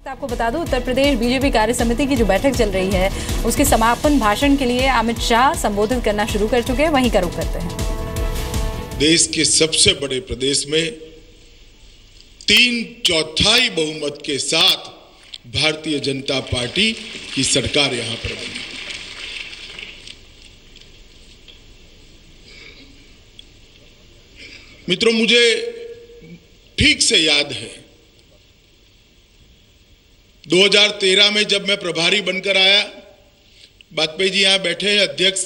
आपको बता दूं, उत्तर प्रदेश बीजेपी कार्य समिति की जो बैठक चल रही है उसके समापन भाषण के लिए अमित शाह संबोधित करना शुरू कर चुके हैं। वहीं का रुख करते हैं। देश के सबसे बड़े प्रदेश में 3/4 बहुमत के साथ भारतीय जनता पार्टी की सरकार यहां पर बनी। मित्रों, मुझे ठीक से याद है 2013 में जब मैं प्रभारी बनकर आया, वाजपेयी जी यहां बैठे अध्यक्ष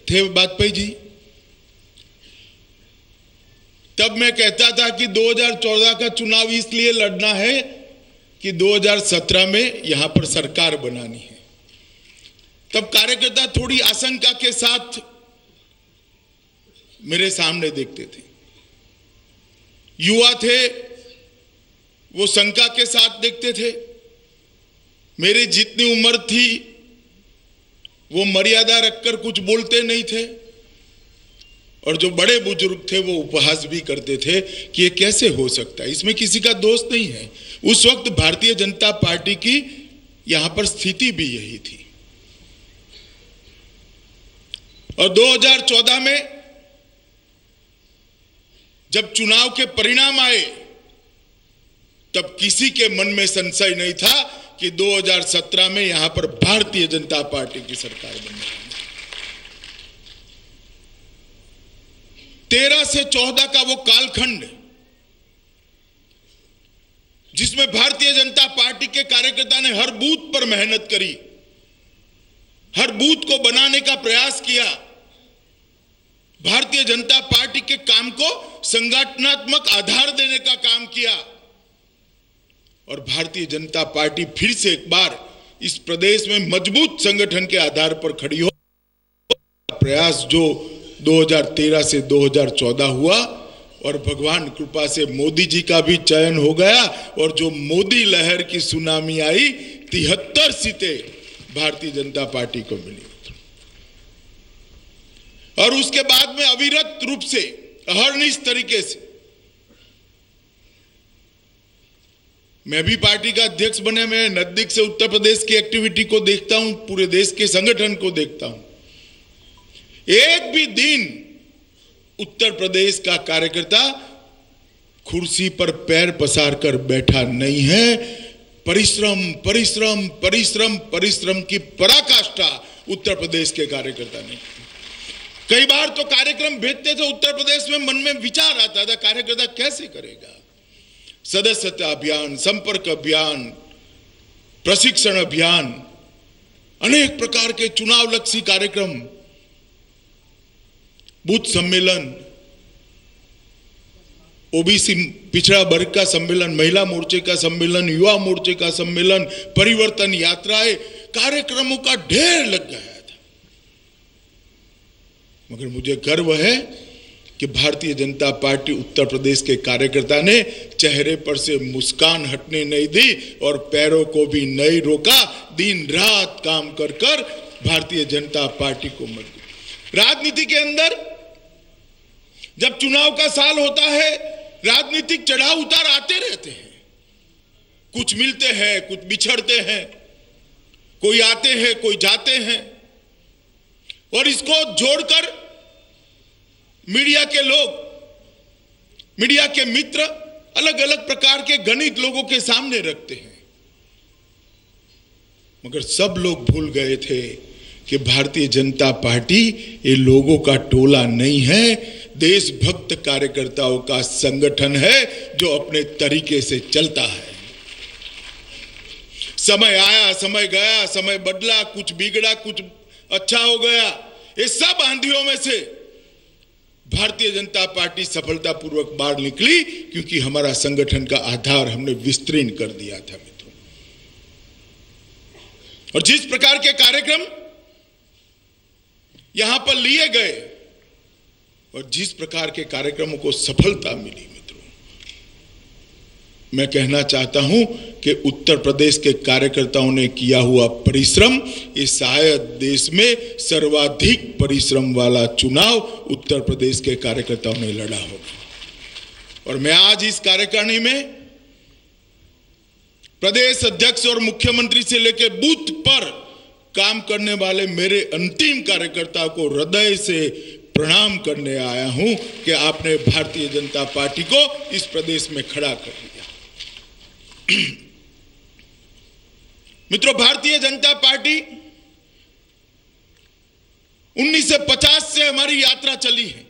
थे वाजपेयी जी, तब मैं कहता था कि 2014 का चुनाव इसलिए लड़ना है कि 2017 में यहां पर सरकार बनानी है। तब कार्यकर्ता थोड़ी आशंका के साथ मेरे सामने देखते थे, युवा थे वो शंका के साथ देखते थे। मेरी जितनी उम्र थी वो मर्यादा रखकर कुछ बोलते नहीं थे, और जो बड़े बुजुर्ग थे वो उपहास भी करते थे कि ये कैसे हो सकता है, इसमें किसी का दोष नहीं है। उस वक्त भारतीय जनता पार्टी की यहां पर स्थिति भी यही थी। और 2014 में जब चुनाव के परिणाम आए तब किसी के मन में संशय नहीं था कि 2017 में यहां पर भारतीय जनता पार्टी की सरकार बनेगी। 13 से 14 का वो कालखंड जिसमें भारतीय जनता पार्टी के कार्यकर्ता ने हर बूथ पर मेहनत करी, हर बूथ को बनाने का प्रयास किया, भारतीय जनता पार्टी के काम को संगठनात्मक आधार देने का काम किया, और भारतीय जनता पार्टी फिर से एक बार इस प्रदेश में मजबूत संगठन के आधार पर खड़ी हो। प्रयास जो 2013 से 2014 हुआ, और भगवान कृपा से मोदी जी का भी चयन हो गया, और जो मोदी लहर की सुनामी आई 73 सीटें भारतीय जनता पार्टी को मिली। और उसके बाद में अविरत रूप से अहर्निश तरीके से मैं भी पार्टी का अध्यक्ष बने, मैं नजदीक से उत्तर प्रदेश की एक्टिविटी को देखता हूं, पूरे देश के संगठन को देखता हूं। एक भी दिन उत्तर प्रदेश का कार्यकर्ता कुर्सी पर पैर पसार कर बैठा नहीं है। परिश्रम परिश्रम परिश्रम परिश्रम की पराकाष्ठा उत्तर प्रदेश के कार्यकर्ता ने। कई बार तो कार्यक्रम भेजते थे उत्तर प्रदेश में, मन में विचार आता था कार्यकर्ता कैसे करेगा। सदस्यता अभियान, संपर्क अभियान, प्रशिक्षण अभियान, अनेक प्रकार के चुनाव लक्षी कार्यक्रम, बूथ सम्मेलन, ओबीसी पिछड़ा वर्ग का सम्मेलन, महिला मोर्चे का सम्मेलन, युवा मोर्चे का सम्मेलन, परिवर्तन यात्राएं, कार्यक्रमों का ढेर लग गया था। मगर मुझे गर्व है कि भारतीय जनता पार्टी उत्तर प्रदेश के कार्यकर्ता ने चेहरे पर से मुस्कान हटने नहीं दी और पैरों को भी नहीं रोका। दिन रात काम कर कर भारतीय जनता पार्टी को मत दी। राजनीति के अंदर जब चुनाव का साल होता है, राजनीतिक चढ़ाव उतार आते रहते हैं। कुछ मिलते हैं, कुछ बिछड़ते हैं, कोई आते हैं, कोई जाते हैं, और इसको जोड़कर मीडिया के लोग, मीडिया के मित्र अलग अलग प्रकार के गणित लोगों के सामने रखते हैं। मगर सब लोग भूल गए थे कि भारतीय जनता पार्टी ये लोगों का टोला नहीं है, देशभक्त कार्यकर्ताओं का संगठन है जो अपने तरीके से चलता है। समय आया, समय गया, समय बदला, कुछ बिगड़ा, कुछ अच्छा हो गया। ये सब आंधियों में से भारतीय जनता पार्टी सफलतापूर्वक बाहर निकली, क्योंकि हमारा संगठन का आधार हमने विस्तीर्ण कर दिया था मित्रों। और जिस प्रकार के कार्यक्रम यहां पर लिए गए और जिस प्रकार के कार्यक्रमों को सफलता मिली मित्रों, मैं कहना चाहता हूं कि उत्तर प्रदेश के कार्यकर्ताओं ने किया हुआ परिश्रम, ये शायद देश में सर्वाधिक परिश्रम वाला चुनाव उत्तर प्रदेश के कार्यकर्ताओं ने लड़ा होगा। और मैं आज इस कार्यकारिणी में प्रदेश अध्यक्ष और मुख्यमंत्री से लेकर बूथ पर काम करने वाले मेरे अंतिम कार्यकर्ता को हृदय से प्रणाम करने आया हूं कि आपने भारतीय जनता पार्टी को इस प्रदेश में खड़ा कर दिया। मित्रों, भारतीय जनता पार्टी 1950 से हमारी यात्रा चली है।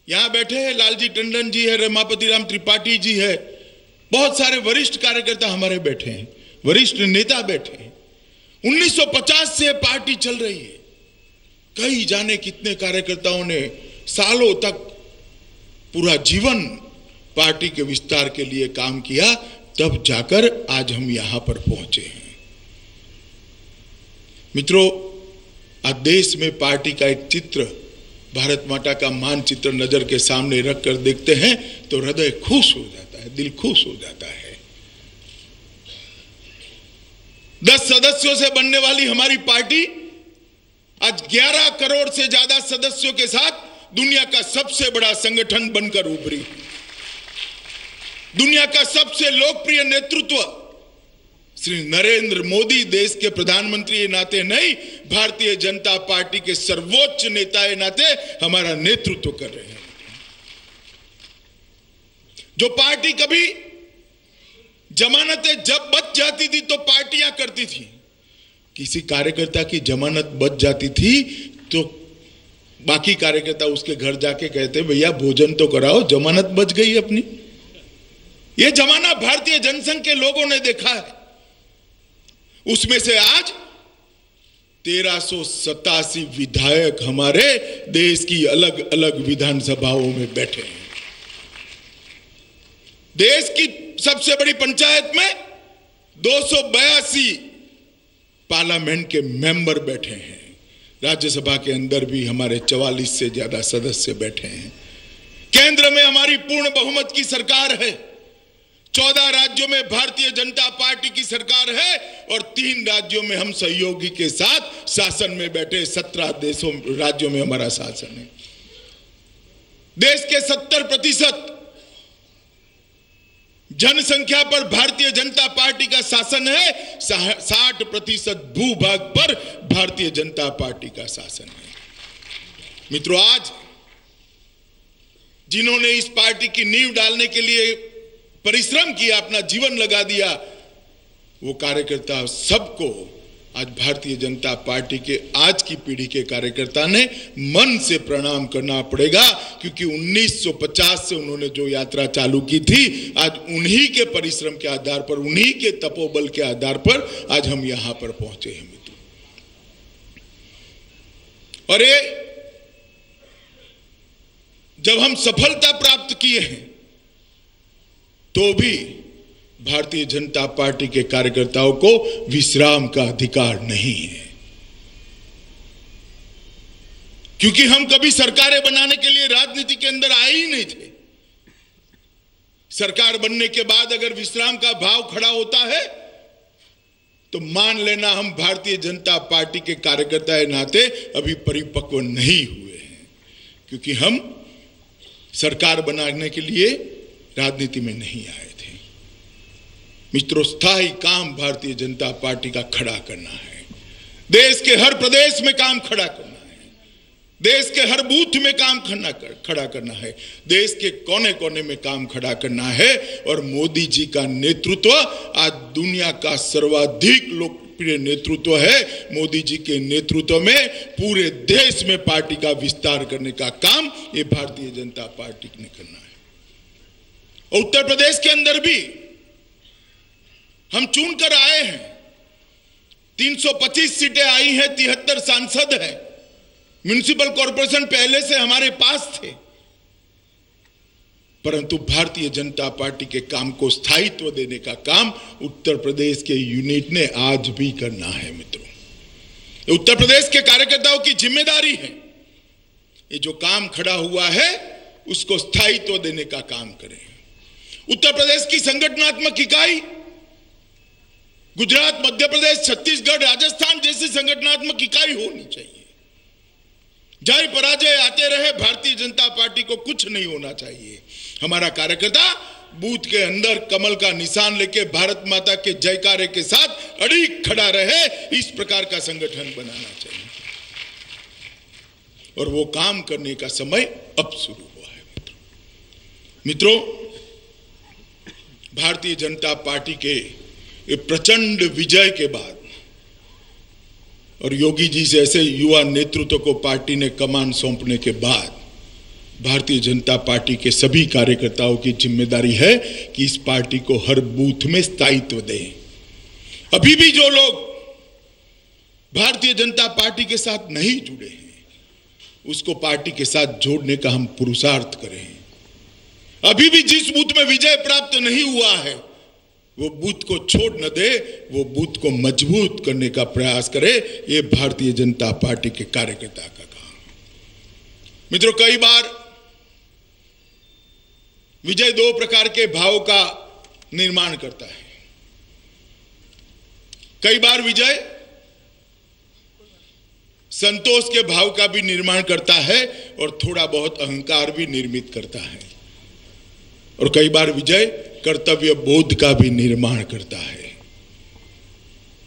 यहां बैठे हैं लालजी टंडन जी है, रमापति राम त्रिपाठी जी है, बहुत सारे वरिष्ठ कार्यकर्ता हमारे बैठे हैं, वरिष्ठ नेता बैठे हैं। 1950 से पार्टी चल रही है। कई जाने कितने कार्यकर्ताओं ने सालों तक पूरा जीवन पार्टी के विस्तार के लिए काम किया, तब जाकर आज हम यहां पर पहुंचे हैं। मित्रों, आज देश में पार्टी का एक चित्र, भारत माता का मानचित्र नजर के सामने रखकर देखते हैं तो हृदय खुश हो जाता है, दिल खुश हो जाता है। 10 सदस्यों से बनने वाली हमारी पार्टी आज 11 करोड़ से ज्यादा सदस्यों के साथ दुनिया का सबसे बड़ा संगठन बनकर उभरी। दुनिया का सबसे लोकप्रिय नेतृत्व श्री नरेंद्र मोदी देश के प्रधानमंत्री के नाते नहीं, भारतीय जनता पार्टी के सर्वोच्च नेता के नाते हमारा नेतृत्व कर रहे हैं। जो पार्टी कभी जमानतें जब बच जाती थी तो पार्टियां करती थी, किसी कार्यकर्ता की जमानत बच जाती थी तो बाकी कार्यकर्ता उसके घर जाके कहते भैया भोजन तो कराओ, जमानत बच गई अपनी। यह जमाना भारतीय जनसंघ के लोगों ने देखा है। उसमें से आज 1387 विधायक हमारे देश की अलग अलग विधानसभाओं में बैठे हैं। देश की सबसे बड़ी पंचायत में 282 पार्लियामेंट के मेंबर बैठे हैं। राज्यसभा के अंदर भी हमारे 44 से ज्यादा सदस्य बैठे हैं। केंद्र में हमारी पूर्ण बहुमत की सरकार है। 14 राज्यों में भारतीय जनता पार्टी की सरकार है और 3 राज्यों में हम सहयोगी के साथ शासन में बैठे। 17 राज्यों में हमारा शासन है। देश के 70% जनसंख्या पर भारतीय जनता पार्टी का शासन है। 60% भूभाग पर भारतीय जनता पार्टी का शासन है। मित्रों, आज जिन्होंने इस पार्टी की नींव डालने के लिए परिश्रम किया, अपना जीवन लगा दिया, वो कार्यकर्ता सबको आज भारतीय जनता पार्टी के आज की पीढ़ी के कार्यकर्ता ने मन से प्रणाम करना पड़ेगा, क्योंकि 1950 से उन्होंने जो यात्रा चालू की थी, आज उन्हीं के परिश्रम के आधार पर, उन्हीं के तपोबल के आधार पर आज हम यहां पर पहुंचे हैं मित्रों। और ये जब हम सफलता प्राप्त किए हैं तो भी भारतीय जनता पार्टी के कार्यकर्ताओं को विश्राम का अधिकार नहीं है, क्योंकि हम कभी सरकारें बनाने के लिए राजनीति के अंदर आए ही नहीं थे। सरकार बनने के बाद अगर विश्राम का भाव खड़ा होता है तो मान लेना हम भारतीय जनता पार्टी के कार्यकर्ता के नाते अभी परिपक्व नहीं हुए हैं, क्योंकि हम सरकार बनाने के लिए राजनीति में नहीं आए थे। मित्रों, स्थायी काम भारतीय जनता पार्टी का खड़ा करना है। देश के हर प्रदेश में काम खड़ा करना है। देश के हर बूथ में काम खड़ा करना है। देश के कोने कोने में काम खड़ा करना है। और मोदी जी का नेतृत्व आज दुनिया का सर्वाधिक लोकप्रिय नेतृत्व है। मोदी जी के नेतृत्व में पूरे देश में पार्टी का विस्तार करने का काम ये भारतीय जनता पार्टी ने करना है। उत्तर प्रदेश के अंदर भी हम चुनकर आए हैं। 325 सीटें आई हैं, 73 सांसद हैं। म्युनिसिपल कॉर्पोरेशन पहले से हमारे पास थे, परंतु भारतीय जनता पार्टी के काम को स्थायित्व देने का काम उत्तर प्रदेश के यूनिट ने आज भी करना है। मित्रों, उत्तर प्रदेश के कार्यकर्ताओं की जिम्मेदारी है ये जो काम खड़ा हुआ है उसको स्थायित्व देने का काम करें। उत्तर प्रदेश की संगठनात्मक इकाई गुजरात, मध्य प्रदेश, छत्तीसगढ़, राजस्थान जैसी संगठनात्मक इकाई होनी चाहिए। जय पराजय आते रहे, भारतीय जनता पार्टी को कुछ नहीं होना चाहिए। हमारा कार्यकर्ता बूथ के अंदर कमल का निशान लेके भारत माता के जयकारे के साथ अड़िग खड़ा रहे, इस प्रकार का संगठन बनाना चाहिए। और वो काम करने का समय अब शुरू हुआ है। मित्रों, भारतीय जनता पार्टी के प्रचंड विजय के बाद और योगी जी जैसे युवा नेतृत्व को पार्टी ने कमान सौंपने के बाद भारतीय जनता पार्टी के सभी कार्यकर्ताओं की जिम्मेदारी है कि इस पार्टी को हर बूथ में स्थायित्व दें। अभी भी जो लोग भारतीय जनता पार्टी के साथ नहीं जुड़े हैं, उसको पार्टी के साथ जोड़ने का हम पुरुषार्थ करें। अभी भी जिस बूथ में विजय प्राप्त नहीं हुआ है, वो बूथ को छोड़ न दे, वो बूथ को मजबूत करने का प्रयास करे। ये भारतीय जनता पार्टी के कार्यकर्ता का काम। मित्रों, कई बार विजय दो प्रकार के भाव का निर्माण करता है। कई बार विजय संतोष के भाव का भी निर्माण करता है और थोड़ा बहुत अहंकार भी निर्मित करता है, और कई बार विजय कर्तव्य बोध का भी निर्माण करता है।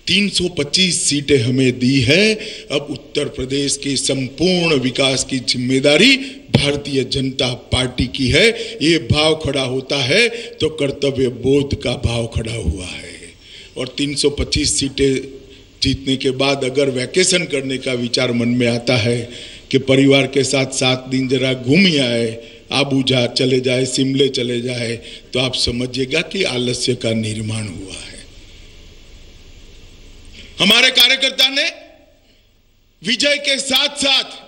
325 सीटें हमें दी है, अब उत्तर प्रदेश के संपूर्ण विकास की जिम्मेदारी भारतीय जनता पार्टी की है। ये भाव खड़ा होता है तो कर्तव्य बोध का भाव खड़ा हुआ है। और 325 सीटें जीतने के बाद अगर वैकेशन करने का विचार मन में आता है कि परिवार के साथ 7 दिन जरा घूम आए, आबू जा चले जाए, शिमले चले जाए, तो आप समझिएगा कि आलस्य का निर्माण हुआ है। हमारे कार्यकर्ता ने विजय के साथ साथ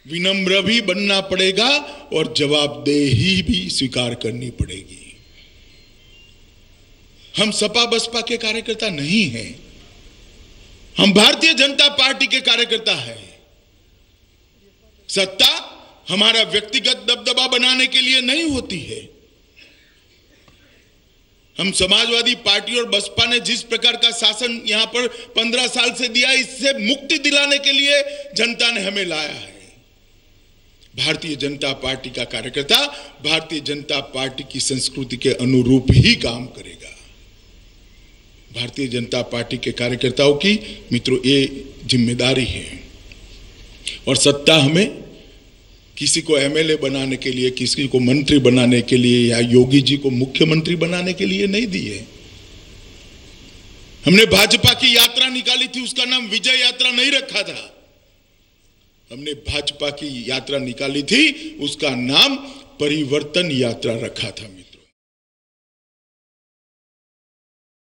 विनम्र भी बनना पड़ेगा और जवाबदेही भी स्वीकार करनी पड़ेगी। हम सपा बसपा के कार्यकर्ता नहीं हैं, हम भारतीय जनता पार्टी के कार्यकर्ता हैं। सत्ता हमारा व्यक्तिगत दबदबा बनाने के लिए नहीं होती है। हम समाजवादी पार्टी और बसपा ने जिस प्रकार का शासन यहां पर 15 साल से दिया, इससे मुक्ति दिलाने के लिए जनता ने हमें लाया है। भारतीय जनता पार्टी का कार्यकर्ता भारतीय जनता पार्टी की संस्कृति के अनुरूप ही काम करेगा। भारतीय जनता पार्टी के कार्यकर्ताओं की मित्रों ये जिम्मेदारी है। और सत्ता हमें किसी को एमएलए बनाने के लिए, किसी को मंत्री बनाने के लिए या योगी जी को मुख्यमंत्री बनाने के लिए नहीं दी है। हमने भाजपा की यात्रा निकाली थी, उसका नाम विजय यात्रा नहीं रखा था। हमने भाजपा की यात्रा निकाली थी, उसका नाम परिवर्तन यात्रा रखा था।